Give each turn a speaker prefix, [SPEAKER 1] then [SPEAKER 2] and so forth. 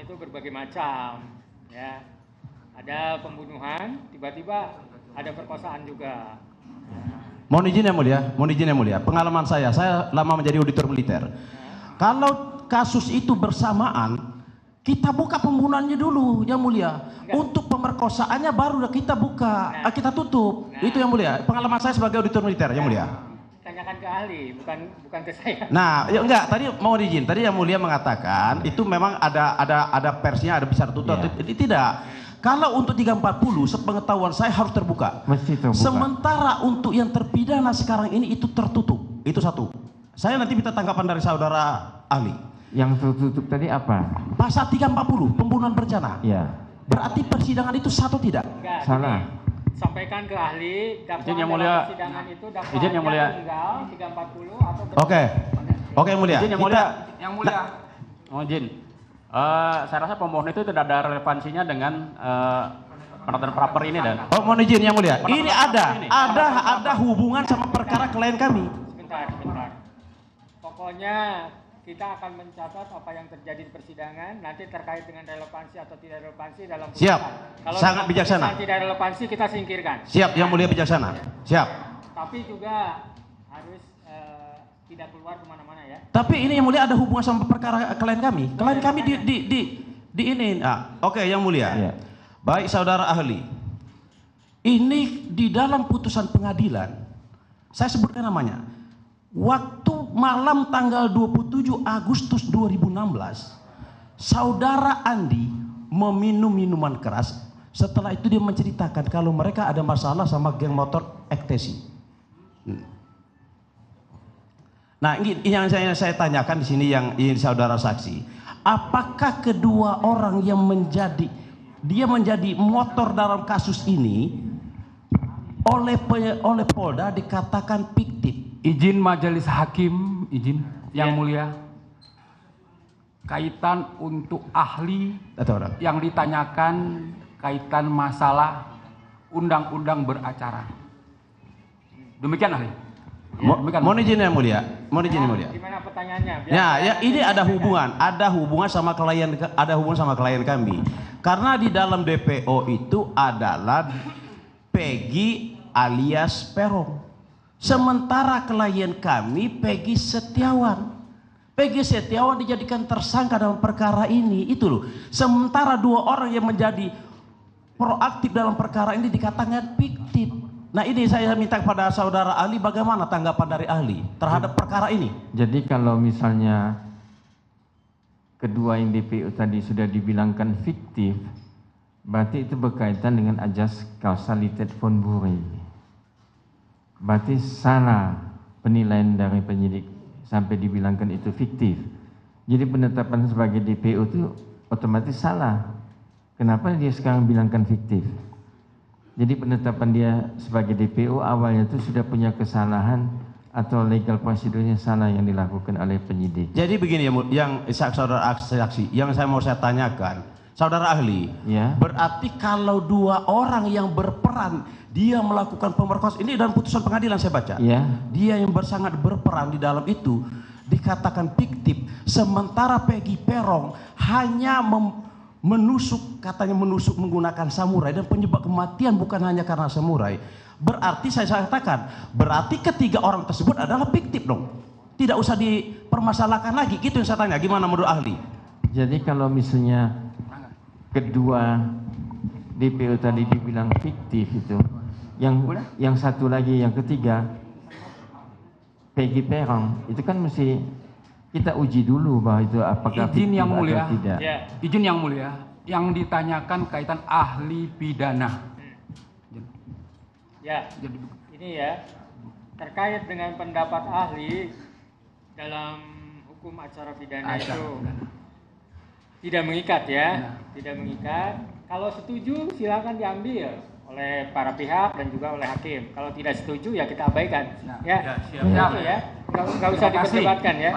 [SPEAKER 1] itu berbagai macam, ya. Ada pembunuhan, tiba-tiba ada perkosaan juga.
[SPEAKER 2] Mohon izin yang mulia. Pengalaman saya lama menjadi auditor militer. Kalau kasus itu bersamaan, kita buka pembunuhannya dulu, yang mulia. Untuk pemerkosaannya baru kita buka, kita tutup. Itu yang mulia. Pengalaman saya sebagai auditor militer, yang mulia.
[SPEAKER 1] Tanyakan ke ahli, bukan ke saya.
[SPEAKER 2] Nah, ya enggak. Tadi mau izin. Tadi yang mulia mengatakan itu memang ada persnya, ada bisa tutup. Tidak. Kalau untuk 340, sepengetahuan saya harus terbuka.
[SPEAKER 3] Mesti terbuka.
[SPEAKER 2] Sementara untuk yang terpidana sekarang ini itu tertutup. Itu satu. Saya nanti minta tanggapan dari saudara ahli.
[SPEAKER 3] Yang tertutup tadi apa?
[SPEAKER 2] Pasal 340, pembunuhan berencana.
[SPEAKER 3] Ya.
[SPEAKER 2] Berarti persidangan itu satu tidak?
[SPEAKER 1] Enggak,
[SPEAKER 3] Salah.
[SPEAKER 1] Sampaikan ke ahli,
[SPEAKER 4] Izin yang
[SPEAKER 1] dalam
[SPEAKER 4] mulia.
[SPEAKER 1] persidangan itu
[SPEAKER 4] Izin yang mulia.
[SPEAKER 1] tunggal 340 atau
[SPEAKER 2] Oke, yang mulia.
[SPEAKER 4] Izin yang mulia. Yang mulia. Mohon izin. Saya rasa pemohon itu tidak ada relevansinya dengan penonton praper ini dan.
[SPEAKER 2] Oh, mohon izin yang mulia. Ini ada hubungan sama perkara klien kami.
[SPEAKER 1] Sebentar. Pokoknya kita akan mencatat apa yang terjadi di persidangan, nanti terkait dengan relevansi atau tidak relevansi dalam putusan.
[SPEAKER 2] Siap.
[SPEAKER 1] Kalau
[SPEAKER 2] Sangat bijaksana.
[SPEAKER 1] tidak relevansi kita singkirkan.
[SPEAKER 2] Siap, yang mulia bijaksana. Siap.
[SPEAKER 1] Tapi juga harus tidak keluar kemana-mana ya.
[SPEAKER 2] Tapi ini yang mulia ada hubungan sama perkara klien kami. Klien kami di ini. Oke, yang mulia.
[SPEAKER 3] Ya.
[SPEAKER 2] Baik saudara ahli. Ini di dalam putusan pengadilan. Saya sebutkan namanya. Waktu malam tanggal 27 Agustus 2016, saudara Andi meminum minuman keras. Setelah itu dia menceritakan kalau mereka ada masalah sama geng motor ektasi. Nah, ini yang saya tanyakan di sini yang ini saudara saksi. Apakah kedua orang yang menjadi motor dalam kasus ini oleh Polda dikatakan fiktif?
[SPEAKER 4] Izin majelis hakim, izin yang mulia. Kaitan untuk ahli yang ditanyakan kaitan masalah undang-undang beracara. Demikian ahli.
[SPEAKER 2] Mohon izin yang mulia.
[SPEAKER 1] Gimana pertanyaannya?
[SPEAKER 2] Ya, ini ada hubungan sama klien kami. Karena di dalam DPO itu adalah Peggy alias Peron. Sementara klien kami Peggy Setiawan. Peggy Setiawan dijadikan tersangka dalam perkara ini, itu loh. Sementara dua orang yang menjadi proaktif dalam perkara ini dikatakan fiktif. Nah, ini saya minta kepada saudara ahli, bagaimana tanggapan dari ahli terhadap perkara ini?
[SPEAKER 3] Jadi kalau misalnya kedua yang DPO tadi sudah dibilangkan fiktif, berarti itu berkaitan dengan ajas kausalitas von Bury. Berarti salah penilaian dari penyidik sampai dibilangkan itu fiktif. Jadi penetapan sebagai DPO itu otomatis salah. Kenapa dia sekarang bilangkan fiktif? Jadi penetapan dia sebagai DPO awalnya itu sudah punya kesalahan atau legal prosedurnya salah yang dilakukan oleh penyidik.
[SPEAKER 2] Jadi begini yang saudara saksi, yang saya tanyakan, saudara ahli,
[SPEAKER 3] ya.
[SPEAKER 2] Berarti kalau dua orang yang berperan dia melakukan pemerkosaan, ini dalam putusan pengadilan saya baca,
[SPEAKER 3] ya.
[SPEAKER 2] Dia yang sangat berperan di dalam itu dikatakan fiktif, sementara Peggy Peron hanya katanya menusuk menggunakan samurai dan penyebab kematian bukan hanya karena samurai. Berarti saya katakan, berarti ketiga orang tersebut adalah fiktif dong. Tidak usah dipermasalahkan lagi, gitu yang saya tanya. Gimana menurut ahli?
[SPEAKER 3] Jadi kalau misalnya kedua DPO tadi dibilang fiktif itu, yang satu lagi, yang ketiga Peggy Peron, itu kan mesti kita uji dulu bahwa itu apakah
[SPEAKER 4] izin yang mulia
[SPEAKER 3] atau tidak.
[SPEAKER 1] Ya.
[SPEAKER 4] Izin yang mulia, yang ditanyakan kaitan ahli pidana.
[SPEAKER 1] Ya, ini ya, terkait dengan pendapat ahli dalam hukum acara pidana itu tidak mengikat ya, tidak mengikat. Kalau setuju silakan diambil oleh para pihak dan juga oleh hakim. Kalau tidak setuju ya kita abaikan. Ya,
[SPEAKER 4] siap.
[SPEAKER 1] ya, nggak usah diperdebatkan ya.